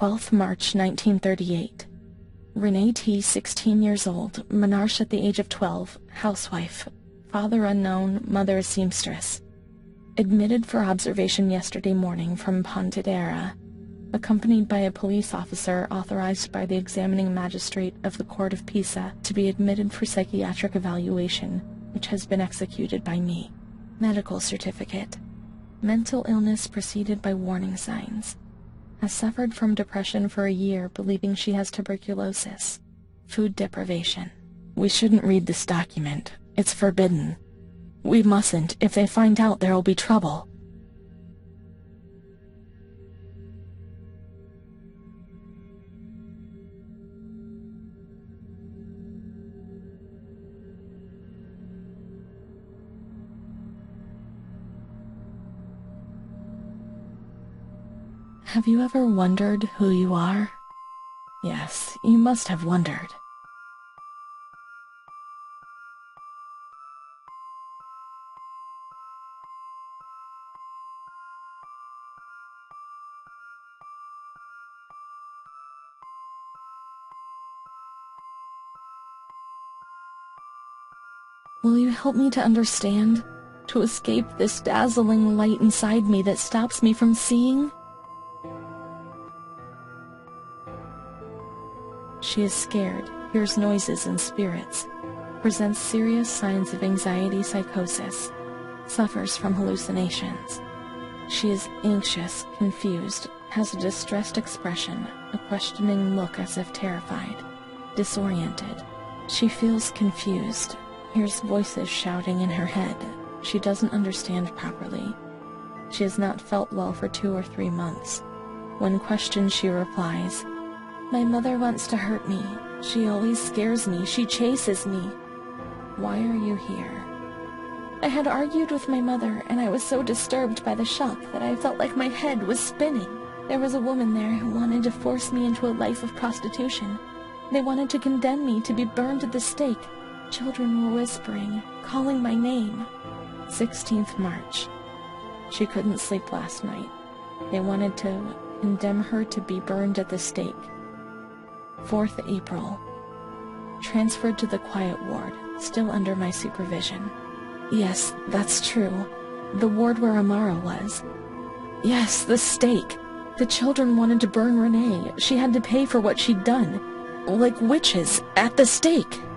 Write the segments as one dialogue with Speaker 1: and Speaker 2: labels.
Speaker 1: 12th March 1938. Renee T., 16 years old, Menarche at the age of 12, housewife, father unknown, mother a seamstress. Admitted for observation yesterday morning from Pontedera, accompanied by a police officer authorized by the examining magistrate of the Court of Pisa to be admitted for psychiatric evaluation, which has been executed by me. Medical certificate. Mental illness preceded by warning signs. Has suffered from depression for a year, believing she has tuberculosis. Food deprivation. We shouldn't read this document. It's forbidden. We mustn't. If they find out, there will be trouble. Have you ever wondered who you are? Yes, you must have wondered. Will you help me to understand? To escape this dazzling light inside me that stops me from seeing? She is scared, hears noises and spirits, presents serious signs of anxiety psychosis, suffers from hallucinations. She is anxious, confused, has a distressed expression, a questioning look as if terrified, disoriented. She feels confused, hears voices shouting in her head. She doesn't understand properly. She has not felt well for 2 or 3 months. When questioned, she replies, "My mother wants to hurt me. She always scares me. She chases me." Why are you here? I had argued with my mother, and I was so disturbed by the shock that I felt like my head was spinning. There was a woman there who wanted to force me into a life of prostitution. They wanted to condemn me to be burned at the stake. Children were whispering, calling my name. 16th March. She couldn't sleep last night. They wanted to condemn her to be burned at the stake. 4th April. Transferred to the quiet ward, still under my supervision. Yes, that's true. The ward where Amara was. Yes, the stake. The children wanted to burn Renee. She had to pay for what she'd done. Like witches, at the stake. –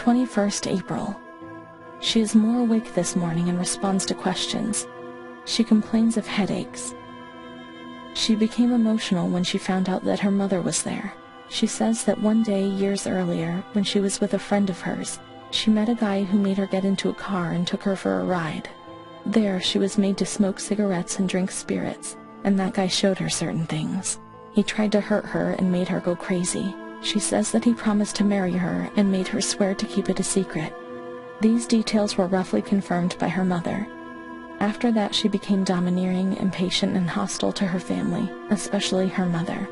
Speaker 1: 21st April. She is more awake this morning and responds to questions. She complains of headaches. She became emotional when she found out that her mother was there. She says that one day, years earlier, when she was with a friend of hers, she met a guy who made her get into a car and took her for a ride. There, she was made to smoke cigarettes and drink spirits, and that guy showed her certain things. He tried to hurt her and made her go crazy. She says that he promised to marry her and made her swear to keep it a secret. These details were roughly confirmed by her mother. After that, she became domineering, impatient, and hostile to her family, especially her mother.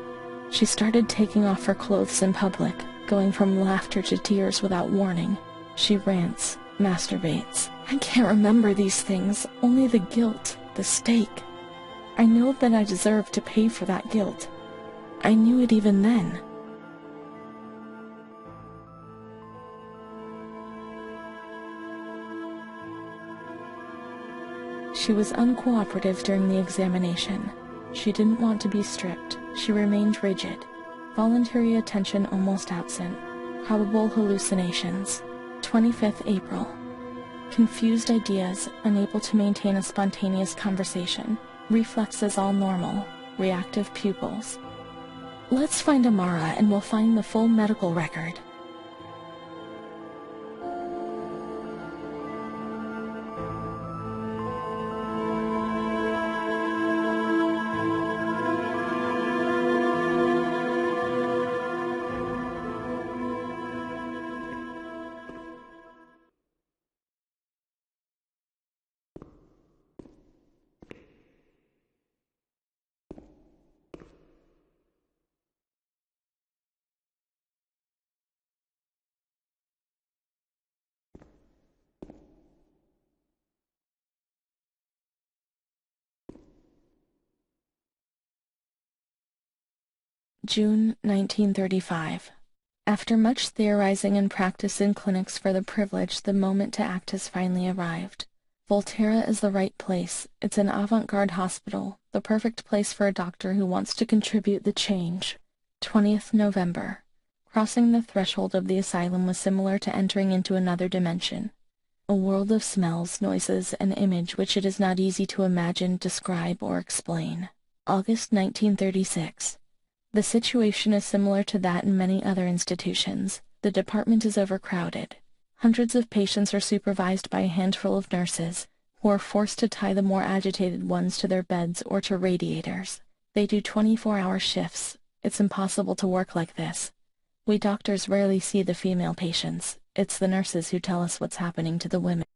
Speaker 1: She started taking off her clothes in public, going from laughter to tears without warning. She rants, masturbates. I can't remember these things, only the guilt, the stake. I know that I deserve to pay for that guilt. I knew it even then. She was uncooperative during the examination. She didn't want to be stripped. She remained rigid. Voluntary attention almost absent. Probable hallucinations. 25th April. Confused ideas, unable to maintain a spontaneous conversation. Reflexes all normal. Reactive pupils. Let's find Amara and we'll find the full medical record. June 1935. After much theorizing and practice in clinics for the privilege, the moment to act has finally arrived. Volterra is the right place. It's an avant-garde hospital, the perfect place for a doctor who wants to contribute the change. 20th November. Crossing the threshold of the asylum was similar to entering into another dimension. A world of smells, noises, and image which it is not easy to imagine, describe, or explain. August 1936. The situation is similar to that in many other institutions. The department is overcrowded. Hundreds of patients are supervised by a handful of nurses, who are forced to tie the more agitated ones to their beds or to radiators. They do 24-hour shifts. It's impossible to work like this. We doctors rarely see the female patients. It's the nurses who tell us what's happening to the women.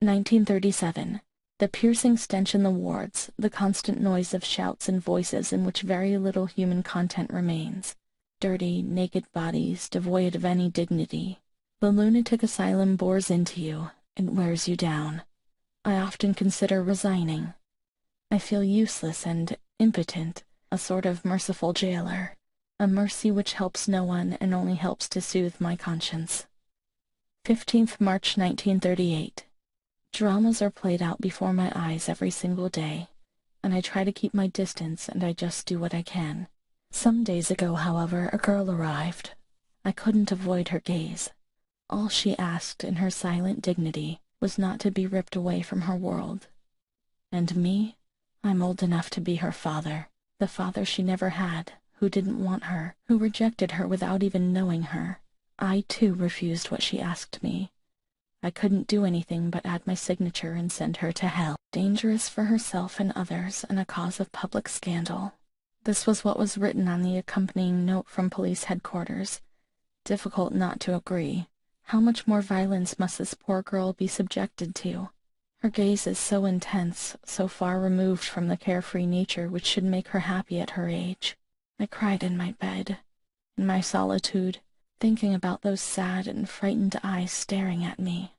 Speaker 1: 1937. The piercing stench in the wards, the constant noise of shouts and voices in which very little human content remains. Dirty, naked bodies, devoid of any dignity. The lunatic asylum bores into you. It wears you down. I often consider resigning. I feel useless and impotent, a sort of merciful jailer, a mercy which helps no one and only helps to soothe my conscience. 15th March 1938. Dramas are played out before my eyes every single day, and I try to keep my distance, and I just do what I can. Some days ago, however, a girl arrived. I couldn't avoid her gaze. All she asked in her silent dignity was not to be ripped away from her world. And me? I'm old enough to be her father, the father she never had, who didn't want her, who rejected her without even knowing her. I, too, refused what she asked me. I couldn't do anything but add my signature and send her to hell. Dangerous for herself and others, and a cause of public scandal. This was what was written on the accompanying note from police headquarters. Difficult not to agree. How much more violence must this poor girl be subjected to? Her gaze is so intense, so far removed from the carefree nature which should make her happy at her age. I cried in my bed, in my solitude, thinking about those sad and frightened eyes staring at me.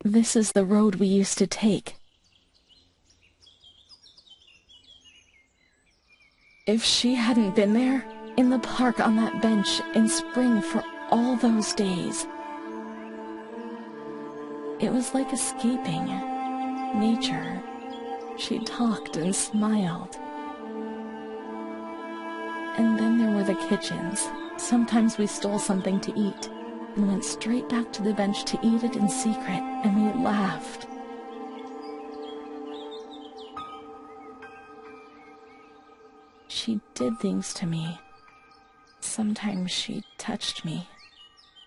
Speaker 1: This is the road we used to take. If she hadn't been there, in the park on that bench in spring for all those days, it was like escaping nature. She talked and smiled. And then there were the kitchens. Sometimes we stole something to eat and went straight back to the bench to eat it in secret, and we laughed. She did things to me, Sometimes she touched me.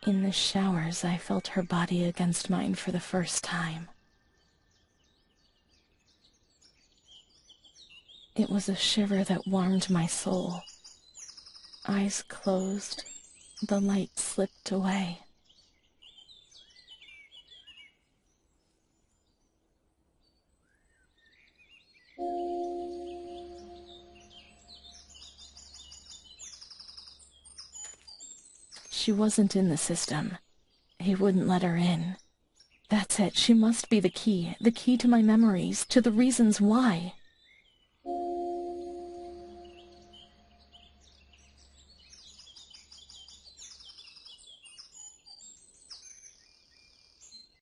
Speaker 1: In the showers, I felt her body against mine for the first time. It was a shiver that warmed my soul. Eyes closed, the light slipped away. She wasn't in the system. He wouldn't let her in. That's it, she must be the key to my memories, to the reasons why.